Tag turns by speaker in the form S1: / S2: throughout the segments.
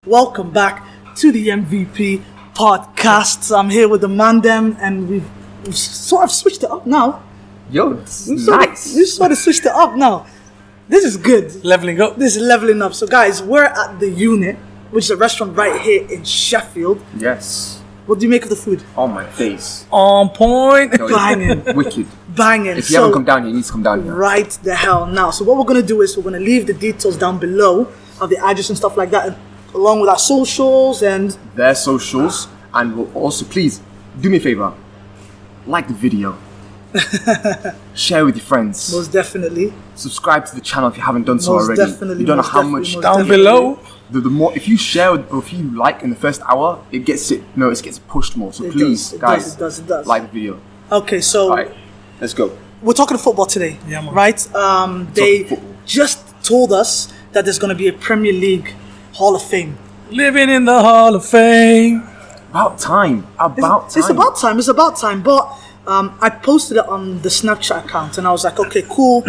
S1: Welcome back to the MVP podcast. I'm here with the Mandem, and we've sort of switched it up now.
S2: Yo, this is nice.
S1: We sort of switched it up now. This is good.
S3: Leveling up.
S1: This is leveling up. So, guys, we're at the Unit, which is a restaurant right here in Sheffield.
S2: Yes.
S1: What do you make of the food?
S2: On my face.
S3: On point.
S2: Yo,
S1: Banging.
S2: Wicked.
S1: Banging.
S2: If you haven't come down here, you need to come down here.
S1: Right the hell now. So, what we're going to do is we're going to leave the details down below of the address and stuff like that, and along with our socials and
S2: Their socials. And we'll also, please, do me a favor. Like the video. Share with your friends.
S1: most definitely.
S2: Subscribe to the channel if you haven't done so
S1: Most
S2: already.
S1: definitely,
S2: You don't know
S1: most
S2: how
S1: definitely,
S2: much.
S1: most
S3: Down
S1: definitely.
S3: below.
S2: The more, if you share or if you like in the first hour, it gets pushed more. So
S1: It
S2: please,
S1: does, it
S2: guys,
S1: does, it does.
S2: like the video.
S1: Okay, so
S2: All right, let's go.
S1: we're talking football today,
S3: Yeah, man.
S1: right? They
S2: football.
S1: just told us that there's going to be a Premier League Hall of Fame.
S3: Living in the Hall of Fame.
S2: About time.
S1: It's about time. It's about time. But I posted it on the Snapchat account, and I was like, okay, cool.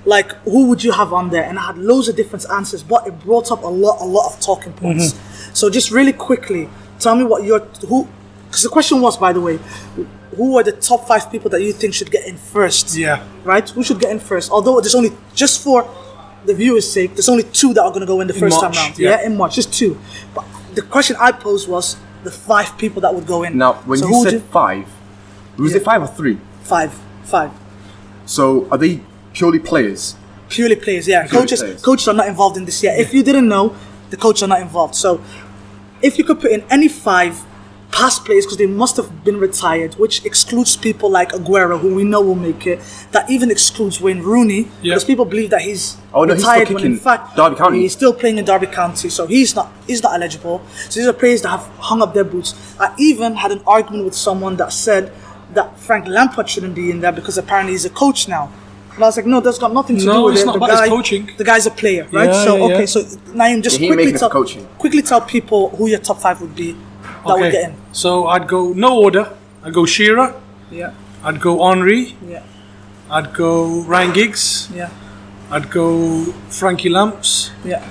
S1: Like, who would you have on there? And I had loads of different answers, but it brought up a lot of talking points. So just really quickly, tell me what because the question was, by the way, who are the top 5 people that you think should get in first?
S3: Yeah.
S1: Right? Who should get in first? Although there's only, just for the viewers' sake, there's only 2 that are going to go in the first time
S3: March,
S1: round.
S3: yeah.
S1: In March, just 2. But the question I posed was the 5 people that would go in.
S2: Now, when
S1: So
S2: you
S1: who would
S2: said 5, was it 5 or 3?
S1: 5.
S2: So are they purely players?
S1: Purely players, yeah.
S2: Purely
S1: Coaches
S2: players.
S1: coaches are not involved in this yet. If you didn't know, the coaches are not involved. So if you could put in any 5 past players, because they must have been retired, which excludes people like Aguero, who we know will make it. That even excludes Wayne Rooney,
S3: Yeah.
S1: because people believe that he's
S2: Oh, no, he's
S1: retired
S2: still
S1: when in
S2: kicking
S1: fact
S2: Derby County.
S1: he's still playing in Derby County, so he's not eligible. So these are players that have hung up their boots. I even had an argument with someone that said that Frank Lampard shouldn't be in there because apparently he's a coach now. And I was like, no, that's got nothing to
S3: No,
S1: do with
S3: it's
S1: it.
S3: not
S1: The
S3: about his
S1: guy-
S3: coaching.
S1: The guy's a player, right?
S3: Yeah,
S1: so
S3: yeah,
S1: okay,
S3: yeah.
S1: so Naeem, just
S2: Yeah, he ain't making
S1: quickly
S2: it for coaching.
S1: quickly tell people who your top 5 would be that would get in.
S3: So I'd go no order. I'd go Shearer.
S1: Yeah,
S3: I'd go Henry.
S1: yeah,
S3: I'd go Ryan Giggs.
S1: yeah,
S3: I'd go Frankie Lamps.
S1: yeah.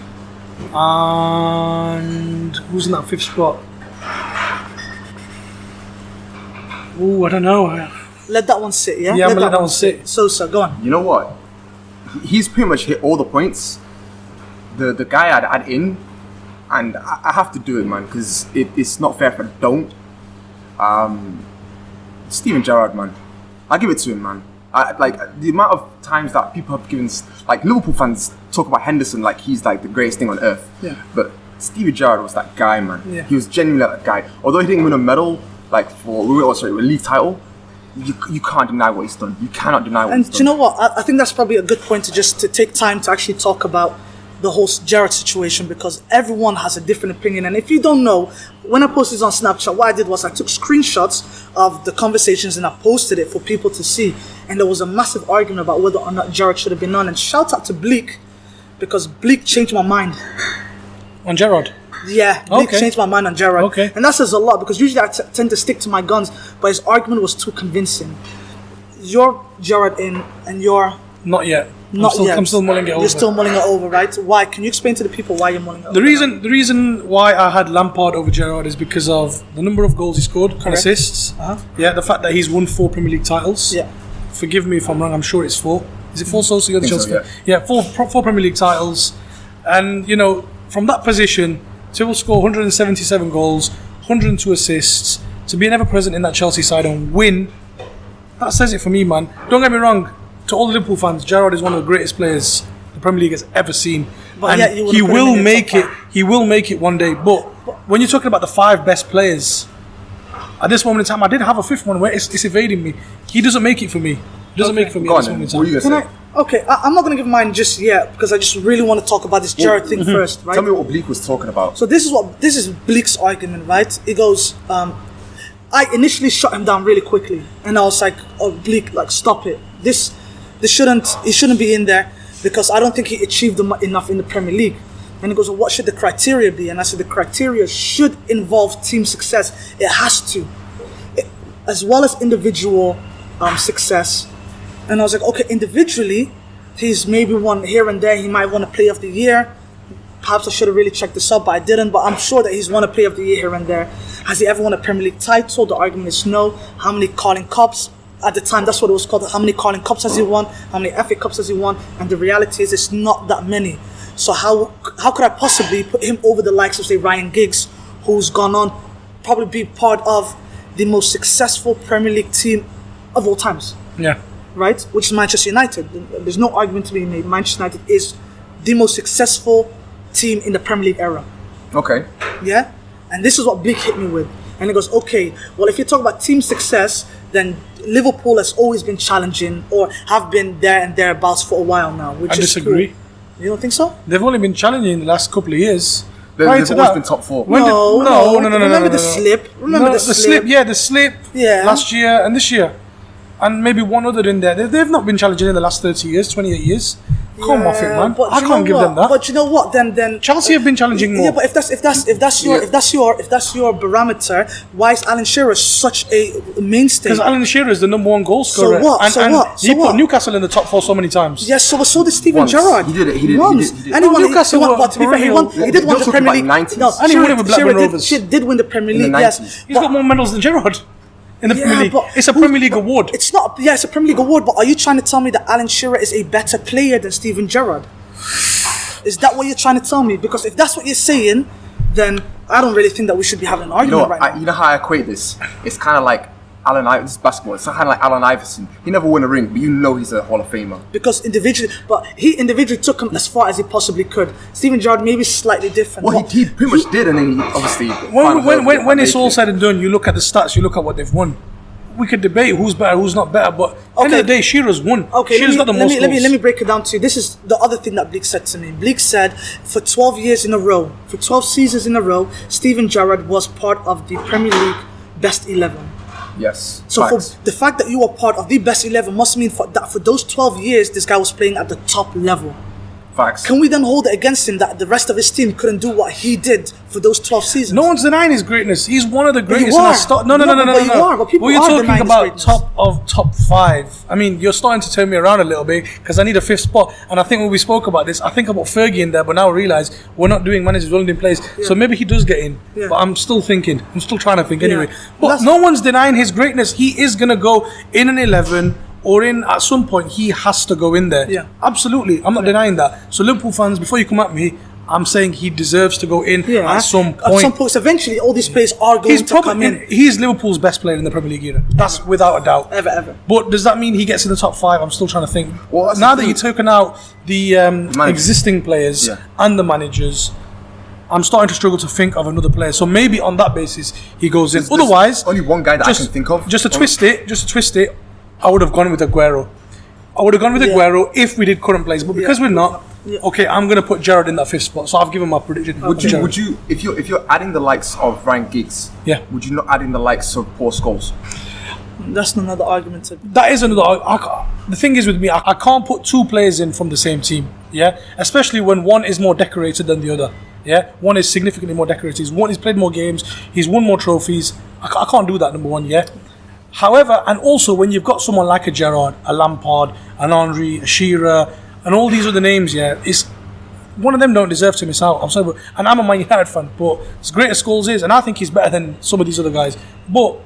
S3: And who's in that 5th spot? Oh, I don't know.
S1: Let that one sit, yeah?
S3: Yeah, I'm gonna let that one sit.
S1: So, go on.
S2: You know what? He's pretty much hit all the points. The guy I'd add in, and I have to do it, man, because it's not fair if I don't. Steven Gerrard, man. I give it to him, man. Like the amount of times that people have given, like Liverpool fans talk about Henderson like he's like the greatest thing on earth.
S1: Yeah.
S2: But Steven Gerrard was that guy, man.
S1: Yeah.
S2: He was genuinely that guy. Although he didn't win a medal, like a league title, you can't deny what he's done. You cannot deny what
S1: And
S2: he's
S1: do you
S2: done.
S1: know what? I think that's probably a good point to take time to actually talk about the whole Gerrard situation, because everyone has a different opinion. And if you don't know, when I posted this on Snapchat, what I did was I took screenshots of the conversations and I posted it for people to see. And there was a massive argument about whether or not Gerrard should have been on. And shout out to Bleak, because Bleak changed my mind.
S3: On Gerrard.
S1: Yeah, Bleak
S3: Okay.
S1: changed my mind on Gerrard.
S3: Okay.
S1: And that says a lot, because usually I tend to stick to my guns, but his argument was too convincing. You're Gerrard in, and you're
S3: Not yet.
S1: not yet.
S3: I'm still mulling it over.
S1: You're still mulling it over, right? Why? Can you explain to the people why you're mulling it over?
S3: The reason why I had Lampard over Gerrard is because of the number of goals he scored and assists. Yeah, the fact that he's won 4 Premier League titles.
S1: Yeah.
S3: Forgive me if I'm wrong. I'm sure it's 4. Is it 4? So you're the
S2: Think so,
S3: Chelsea fan? Yeah, 4 Premier League titles, and you know, from that position, to will score 177 goals, 102 assists, to be ever present in that Chelsea side and win. That says it for me, man. Don't get me wrong. To all the Liverpool fans, Gerrard is one of the greatest players the Premier League has ever seen,
S1: But
S3: and
S1: yet you
S3: he
S1: would've put him
S3: will
S1: in your
S3: make
S1: top
S3: it.
S1: 5.
S3: He will make it one day. But when you're talking about the 5 best players, at this moment in time, I did have a 5th one where it's evading me. He doesn't make it for me. He doesn't make it for me
S2: Go
S3: at
S2: on
S3: this
S2: then.
S3: moment
S2: What
S3: in
S2: are you
S3: time.
S2: gonna
S1: Can
S2: say?
S1: I? Okay, I'm not going to give mine just yet, because I just really want to talk about this Gerrard thing first, right?
S2: Tell me what Bleak was talking about.
S1: So this is Bleak's argument, right? He goes, I initially shut him down really quickly, and I was like, "Oh, Bleak, like stop it. He shouldn't be in there, because I don't think he achieved enough in the Premier League." And he goes, "Well, what should the criteria be?" And I said, the criteria should involve team success. It has to, as well as individual success. And I was like, okay, individually, he's maybe won here and there. He might win a Player of the Year. perhaps I should have really checked this out, but I didn't. But I'm sure that he's won a Player of the Year here and there. Has he ever won a Premier League title? The argument is no. How many Carling Cups? At the time, that's what it was called. How many Carling Cups has he won? How many FA Cups has he won? And the reality is, it's not that many. So how could I possibly put him over the likes of, say, Ryan Giggs, who's gone on probably be part of the most successful Premier League team of all times?
S3: Yeah.
S1: Right? Which is Manchester United. There's no argument to be made. Manchester United is the most successful team in the Premier League era.
S2: Okay.
S1: Yeah? And this is what Bleak hit me with. And he goes, okay, well, if you talk about team success, then Liverpool has always been challenging or have been there and thereabouts for a while now. Which
S3: I
S1: is
S3: disagree.
S1: Cool. You don't think so?
S3: They've only been challenging in the last couple of years.
S2: They've always been top four.
S1: No. Remember the slip? Remember the slip?
S3: Yeah, the slip.
S1: Yeah.
S3: Last year and this year. And maybe one other in there. They've not been challenging in the last 30 years, 28 years. Come off it, man.
S1: But
S3: I can't give them that.
S1: But you know what? Then
S3: Chelsea have been challenging more.
S1: Yeah, but if that's your barometer, why is Alan Shearer such a mainstay?
S3: Because Alan Shearer is the number one goal scorer. He put Newcastle in the top 4 so many times.
S1: Yes, so did Steven
S2: Once.
S1: Gerrard.
S2: He did it.
S1: Once. And he won.
S3: Newcastle
S1: to be fair, he won the Premier League.
S2: No,
S3: and he won it with Blackburn Rovers.
S1: Did win the Premier League. Yes,
S3: he's got more medals than Gerrard. In the Premier League.
S1: But
S3: It's a Premier League award.
S1: It's not. Yeah, it's a Premier League award. But are you trying to tell me that Alan Shearer is a better player than Steven Gerrard? Is that what you're trying to tell me? Because if that's what you're saying, then I don't really think that we should be having an argument right now.
S2: You know how I equate this? It's kind of like this basketball. It's kind of like Allen Iverson. He never won a ring, but you know he's a Hall of Famer.
S1: Because he individually took him as far as he possibly could. Steven Gerrard maybe slightly different.
S2: Well, he pretty much did, and then he obviously.
S3: When it's all said and done, you look at the stats, you look at what they've won. We could debate who's better, who's not better, but at the end of the day, Shearer's won.
S1: Okay,
S3: Shearer's got the most goals.
S1: Let me break it down to you. This is the other thing that Bleak said to me. Bleak said for 12 years in a row, for 12 seasons in a row, Steven Gerrard was part of the Premier League best 11.
S2: Yes.
S1: So for the fact that you were part of the best 11 must mean that for those 12 years, this guy was playing at the top level.
S2: Facts.
S1: Can we then hold it against him that the rest of his team couldn't do what he did for those 12 seasons?
S3: No one's denying his greatness. He's one of the greatest.
S1: No. But you are. But people
S3: you're
S1: are
S3: talking
S1: denying
S3: about
S1: his
S3: top 5. I mean, you're starting to turn me around a little bit because I need a 5th spot. And I think when we spoke about this, I think about Fergie in there, but now I realise we're not doing managers rolling in place. Yeah. So maybe he does get in. Yeah. But I'm still thinking. I'm still trying to think anyway. But no one's denying his greatness. He is going to go in an 11. Or at some point, he has to go in there.
S1: Yeah.
S3: Absolutely. I'm not denying that. So Liverpool fans, before you come at me, I'm saying he deserves to go in at some point.
S1: At some point, eventually, all these players are going to come in.
S3: He's Liverpool's best player in the Premier League era. That's without a doubt.
S1: Ever.
S3: But does that mean he gets in the top 5? I'm still trying to think.
S2: Well,
S3: now that you've taken out the existing players and the managers, I'm starting to struggle to think of another player. So maybe on that basis, he goes in. Otherwise,
S2: only one guy that I can think of.
S3: Just to twist it, I would have gone with Aguero. Aguero if we did current plays, but because we're not, okay, I'm going to put Gerrard in that 5th spot. So I've given my prediction.
S2: Okay. Would you, if you're adding the likes of Ryan Giggs, would you not add in the likes of Paul Scholes?
S1: That's another argument.
S3: That is another. The thing is with me, I can't put 2 players in from the same team. Yeah, especially when one is more decorated than the other. Yeah, one is significantly more decorated. He's played more games. He's won more trophies. I can't do that. Number one. Yeah. However, and also when you've got someone like a Gerrard, a Lampard, an Henry, a Shearer, and all these other names, it's one of them don't deserve to miss out. I'm sorry, and I'm a Man United fan, but as great as Scholes is, and I think he's better than some of these other guys. But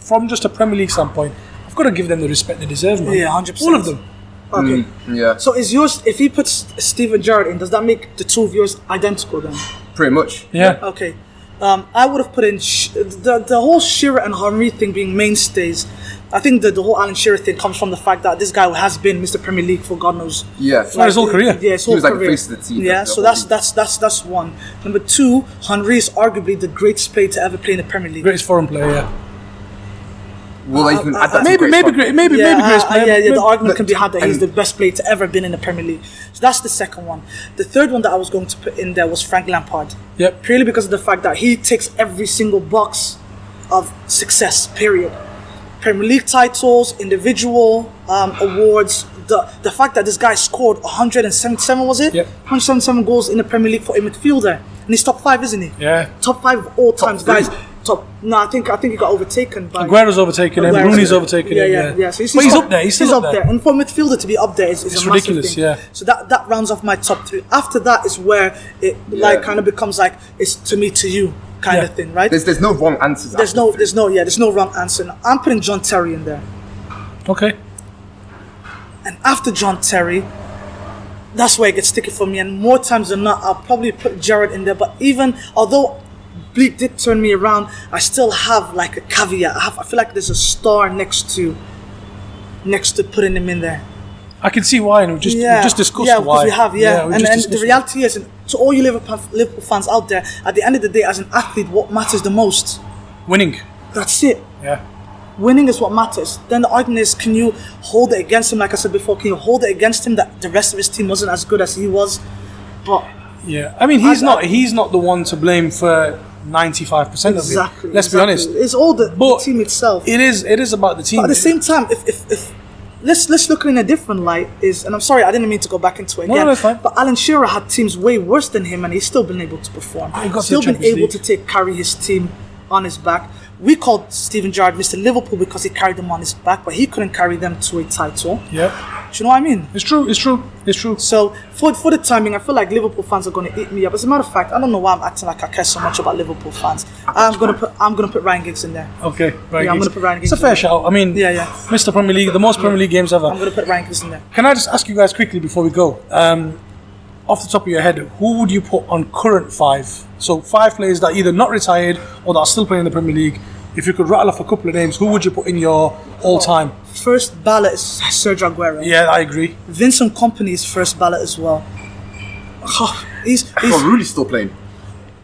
S3: from just a Premier League standpoint, I've got to give them the respect they deserve, man.
S1: Yeah, 100%.
S3: All of them.
S1: Okay.
S2: Yeah.
S1: So is yours? If he puts Steven Gerrard in, does that make the 2 of yours identical then?
S2: Pretty much.
S3: Yeah.
S1: Okay. I would have put in the whole Shearer and Henry thing being mainstays. I think the whole Alan Shearer thing comes from the fact that this guy has been Mr. Premier League for God knows.
S2: Yeah,
S3: for his whole career.
S1: Yeah, his whole
S2: he was
S1: career.
S2: Like the face of the team.
S1: Yeah, so that's one. Number 2, Henry is arguably the greatest player to ever play in the Premier League.
S3: Greatest foreign player, yeah.
S2: Well, you can add that
S3: maybe greatest player.
S1: The argument can be had that he's the best player to ever been in the Premier League. So that's the second one. The third one that I was going to put in there was Frank Lampard.
S3: Yep.
S1: Purely because of the fact that he ticks every single box of success, period. Premier League titles, individual awards. The fact that this guy scored 177, was it?
S3: Yep.
S1: 177 goals in the Premier League for a midfielder. And he's top 5, isn't he?
S3: Yeah.
S1: Top 5 of all times, guys. top. No, I think he got overtaken by.
S3: Aguero's overtaken him.
S1: Aguero's-
S3: Rooney's overtaken him. Yeah.
S1: So
S3: But he's up there. He's still up there.
S1: And for a midfielder to be up there is
S3: It's
S1: a massive
S3: ridiculous,
S1: thing.
S3: yeah.
S1: So that rounds off my top 3. After that is where it like kind of becomes like it's to me to you kind
S3: Yeah.
S1: of thing, right?
S2: There's no wrong answers.
S1: There's no wrong answer. Now, I'm putting John Terry in there,
S3: Okay.
S1: and after John Terry, that's where it gets sticky for me. And more times than not, I'll probably put Gerrard in there. But even although Bleak did turn me around, I still have like a caveat. I feel like there's a star next to putting him in there.
S3: I can see why, and we just discussed
S1: yeah,
S3: why.
S1: because we have,
S3: we
S1: and
S3: just
S1: the
S3: discussed
S1: reality is, and to all you Liverpool fans out there, at the end of the day, as an athlete, what matters the most?
S3: why. Winning.
S1: That's it.
S3: Yeah.
S1: Winning is what matters. Then the argument is, can you hold it against him? Like I said before, can you hold it against him that the rest of his team wasn't as good as he was? But
S3: Yeah. I mean, he's not the one to blame for 95% of
S1: exactly.
S3: it. Let's be honest.
S1: It's all the
S3: But
S1: team itself.
S3: It is about the team.
S1: But at the same time, if let's look in a different light, and I'm sorry, I didn't mean to go back into it
S3: No,
S1: again.
S3: that's fine.
S1: But Alan Shearer had teams way worse than him, and he's still been able to perform.
S3: He got to
S1: Still
S3: the
S1: been
S3: Champions
S1: able
S3: League.
S1: to carry his team on his back. We called Steven Gerrard Mr. Liverpool because he carried them on his back, but he couldn't carry them to a title.
S3: Yeah.
S1: Do you know what I mean?
S3: It's true.
S1: So for the timing, I feel like Liverpool fans are going to eat me up. As a matter of fact, I don't know why I'm acting like I care so much about Liverpool fans. I'm gonna put Ryan Giggs in there.
S3: Okay. Right.
S1: Yeah, I'm gonna put Ryan
S3: It's a
S1: Giggs
S3: fair
S1: in
S3: shout. I mean,
S1: Yeah.
S3: Mr. Premier League, the most Premier League games ever.
S1: I'm gonna put Ryan Giggs in there.
S3: Can I just ask you guys quickly before we go? Off the top of your head, who would you put on current 5? So 5 players that are either not retired or that are still playing in the Premier League. If you could rattle off a couple of names, who would you put in your all-time?
S1: First ballot is Sergio Aguero.
S3: Yeah, I agree.
S1: Vincent Kompany's first ballot as well. Oh, he's
S2: Oh, Rooney's still playing.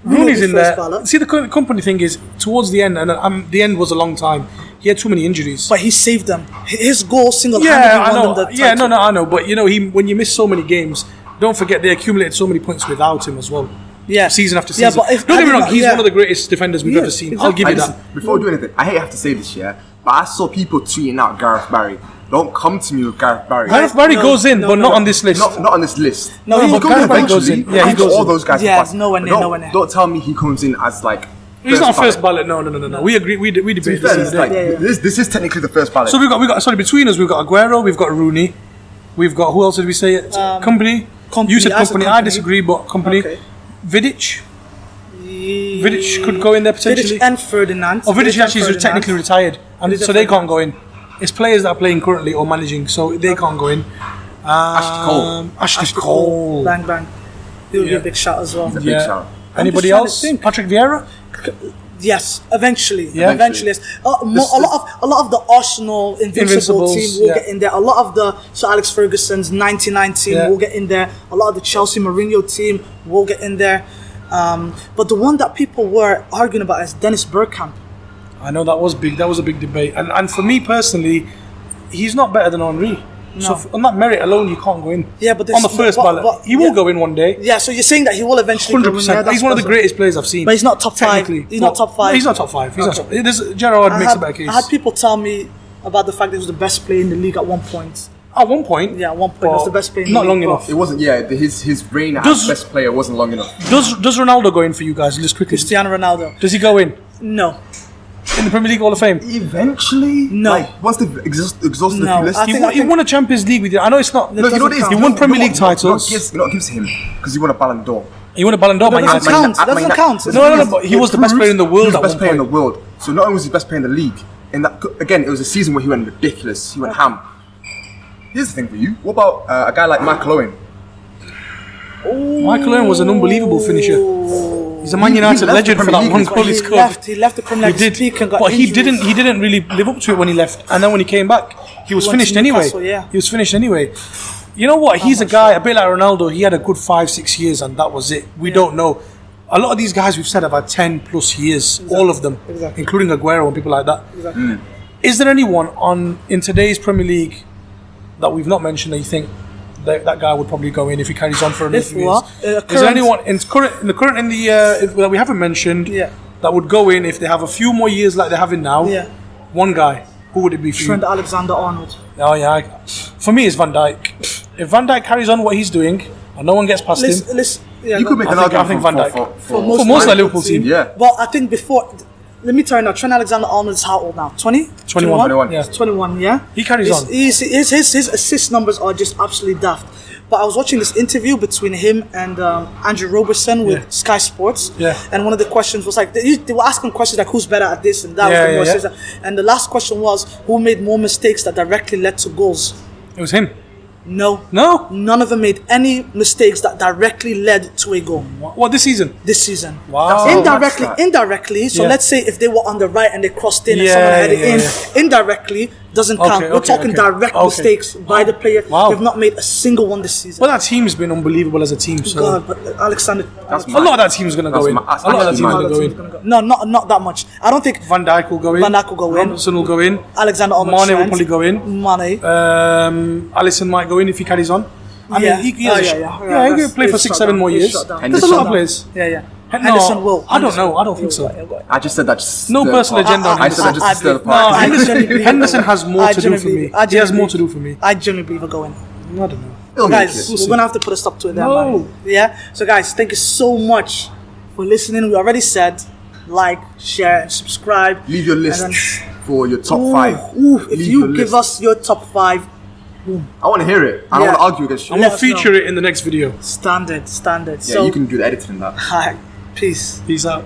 S3: Rooney's in
S1: first
S3: there.
S1: ballot.
S3: See, the company thing is towards the end, and the end was a long time. He had too many injuries.
S1: but he saved them. His goal single-handedly
S3: Yeah, I
S1: won
S3: know.
S1: them the
S3: Yeah,
S1: title.
S3: I know. But you know, when you miss so many games, don't forget they accumulated so many points without him as well.
S1: Yeah,
S3: Season after
S1: Yeah,
S3: season.
S1: but if
S3: Don't get me
S1: I did
S3: wrong,
S1: not-
S3: he's
S1: yeah.
S3: one of the greatest defenders we've
S1: Yeah,
S3: ever seen. I'll
S1: exactly.
S3: give you
S2: Listen,
S3: that.
S2: before we do anything, I hate to have to say this, yeah, but I saw people tweeting out Gareth Barry. Don't come to me with Gareth Barry.
S3: Gareth Barry
S1: No,
S3: goes in,
S1: no,
S3: but not
S1: no.
S3: on this list.
S2: Not on this list.
S1: No,
S3: No,
S1: he's
S3: but
S1: going
S3: Gareth Barry
S1: to
S3: goes in.
S2: Eventually,
S3: Yeah, he
S2: after
S3: goes
S2: all
S3: in.
S2: those guys.
S1: Yeah,
S2: are
S1: it's nowhere near,
S2: don't,
S1: nowhere near.
S2: Don't tell me he comes in as like.
S3: He's not first ballot. No. We agree. We
S2: To be
S3: debate
S2: fair,
S3: this.
S2: it's like,
S1: Yeah.
S2: this is technically the first ballot.
S3: So we got. Sorry, between us, we've got Aguero, we've got Rooney, we've got who else did we say? Company.
S1: Kompany.
S3: You said
S1: I said
S3: Company. I
S1: Kompany.
S3: disagree, but Company.
S1: Okay.
S3: Vidic. Vidic could go in there potentially.
S1: Vidic and Ferdinand.
S3: Oh, Vidic
S1: and
S3: actually is
S1: Ferdinand.
S3: technically retired, and
S1: Vidic
S3: so
S1: and
S3: they can't go in. It's players that are playing currently or managing, so they can't go in.
S2: Ashley Cole.
S3: Ashley Cole.
S1: Bang bang. He would be
S3: Yeah.
S1: a big shot as well.
S2: It's a big shout.
S3: Anybody
S1: trying to
S3: else?
S1: think.
S3: Patrick Vieira.
S1: Yes, eventually.
S3: Yeah.
S1: Eventually, yes. A lot of the Arsenal Invincible
S3: Invincibles,
S1: team will
S3: yeah.
S1: get in there. A lot of the Sir Alex Ferguson's 99 team
S3: Yeah.
S1: will get in there. A lot of the Chelsea Mourinho team will get in there. But the one that people were arguing about is Dennis Bergkamp.
S3: I know that was big. That was a big debate, and for me personally, he's not better than Henry. So
S1: No.
S3: on that merit alone, you can't go in.
S1: Yeah, but
S3: on the first ballot, he will go in one day.
S1: Yeah, so you're saying that he will eventually go in.
S3: 100%.
S1: Yeah,
S3: He's one of the greatest players I've seen.
S1: But he's not top five.
S3: Technically.
S1: He's not top five.
S3: No, he's not top 5. He's not.
S1: Okay.
S3: Gerrard
S1: I
S3: makes a
S1: had,
S3: better case.
S1: I had people tell me about the fact that he was the best player in the league at one point.
S3: At one point.
S1: Yeah, at one point he was the best player in the
S3: Not
S1: league,
S3: long
S1: but-
S3: enough.
S2: It wasn't. Yeah, his reign
S3: Does-
S2: as best player wasn't long enough.
S3: Does Ronaldo go in for you guys? Just quickly.
S1: Cristiano Ronaldo.
S3: Does he go in
S1: No.
S3: in the Premier League Hall of Fame?
S2: Eventually,
S1: No.
S2: Like once they've exhausted
S1: No,
S2: the list,
S1: I
S3: He
S1: think-
S3: won, he won a Champions League with you. I know it's not.
S2: no, you know what it is.
S1: doesn't
S3: He
S1: count.
S3: won Premier
S2: You know
S3: League
S2: what-
S3: titles.
S2: You know what gives him because he won a Ballon d'Or.
S3: He won a Ballon d'Or. Man
S1: That doesn't
S3: United.
S1: count. That doesn't count.
S3: No, but he was the best player in the world
S2: He was
S3: at
S2: the best
S3: one
S2: player in the
S3: point.
S2: world. So not only was he the best player in the league, in that again, it was a season where he went ridiculous. He went ham. Here's the thing for you. What about a guy like Michael Owen?
S3: Michael Owen was an unbelievable finisher. He's a Man
S2: He
S3: United
S2: left
S3: legend
S2: the
S3: for
S2: Premier
S3: that
S2: League
S3: one
S2: as well.
S3: goal he scored.
S1: He left the Premier
S3: He
S1: League
S3: did,
S1: peak and got
S3: but he
S1: injuries.
S3: didn't really live up to it when he left. And then when he came back, he was
S1: went
S3: finished
S1: to
S3: anyway.
S1: Newcastle, yeah.
S3: He was finished anyway. You know what? He's a guy a bit like Ronaldo. He had a good 5-6 years, and that was it. We don't know. A lot of these guys we've said have had 10+ years, all of them,
S1: Exactly.
S3: including Aguero and people like that.
S1: Exactly.
S3: Is there anyone in today's Premier League that we've not mentioned that you think that guy would probably go in if he carries on for another
S1: If
S3: few years?
S1: what?
S3: Is there
S1: Current-
S3: anyone that we haven't mentioned
S1: Yeah.
S3: that would go in if they have a few more years like they're having now?
S1: Yeah.
S3: One guy. Who would it be for
S1: Trent
S3: you?
S1: Alexander-Arnold.
S3: Oh yeah. For me, it's Van Dijk. If Van Dijk carries on what he's doing and no one gets past him,
S1: Yeah,
S2: You could make
S3: I
S2: an
S3: think
S2: argument
S3: Van Dijk.
S2: for
S3: For most of the Liverpool team.
S2: Yeah.
S1: Well, I think before, let me tell you now. Trent Alexander-Arnold is how old now? 20?
S3: 21.
S2: 21.
S3: Yeah.
S1: 21, yeah?
S3: He carries on.
S1: His assist numbers are just absolutely daft. But I was watching this interview between him and Andrew Robertson with
S3: Yeah.
S1: Sky Sports.
S3: Yeah.
S1: And one of the questions was like, they were asking questions like, who's better at this and that.
S3: Yeah,
S1: was
S3: yeah,
S1: the more And the last question was, who made more mistakes that directly led to goals?
S3: It was him.
S1: No.
S3: No?
S1: None of them made any mistakes that directly led to a goal
S3: What, this season?
S1: this season.
S3: Wow.
S1: Indirectly. So
S3: Yeah.
S1: let's say if they were on the right and they crossed in and
S3: Yeah,
S1: someone had it
S3: yeah,
S1: in,
S3: yeah.
S1: indirectly doesn't count. We're talking direct mistakes by the player.
S3: Wow.
S1: They've not made a single one this season.
S3: But that team's been unbelievable as a team. So
S1: God, but Alexander.
S2: That's
S3: a lot of that team's gonna go
S2: That's
S3: in.
S2: ma- that's
S3: A lot of that
S2: actually
S3: team's
S2: mad.
S3: gonna go in.
S1: No, not that much. I don't think
S3: Van Dijk will go in.
S1: Van Dijk will go in.
S3: Robertson will go in.
S1: Alexander-Arnold.
S3: Mane will
S1: Trent,
S3: probably go in.
S1: Mane.
S3: Alisson might go in if he carries on. I
S1: Yeah.
S3: mean, he has
S1: Oh,
S3: a
S1: yeah,
S3: shot.
S1: yeah.
S3: Yeah, he
S1: That's-
S3: could play for
S1: he's
S3: 6,
S1: shut
S3: 7
S1: down.
S3: more
S1: He's
S3: years.
S1: shut down.
S3: There's a lot
S2: Henderson.
S3: of players.
S1: Yeah.
S3: No,
S1: Henderson will.
S3: I don't know. I don't think so.
S2: I just said that just
S3: No
S2: stir the
S3: personal
S2: pot.
S3: agenda on
S2: I said that just to stir the
S1: No,
S2: pot.
S3: Henderson has more
S1: I
S3: to do for me.
S1: genuinely- I
S3: He has more
S1: genuinely-
S3: to do for me.
S1: I genuinely believe we're going.
S3: I don't know.
S2: He'll make
S1: Guys,
S2: it.
S1: we're gonna have to put a stop to it there,
S3: No.
S1: man. Yeah. So, guys, thank you so much for listening. We already said like, share, and subscribe.
S2: Leave your list
S1: And
S2: for your top 5.
S1: If
S2: Leave
S1: you
S2: your
S1: give
S2: list.
S1: us your top 5,
S2: I want to hear it. I don't
S1: Yeah.
S2: want to argue against you.
S3: I'm
S1: Let
S3: gonna
S1: us know.
S3: feature it in the next video.
S1: standard.
S2: Yeah,
S1: So,
S2: you can do the editing in that.
S1: hi, peace.
S3: Peace out.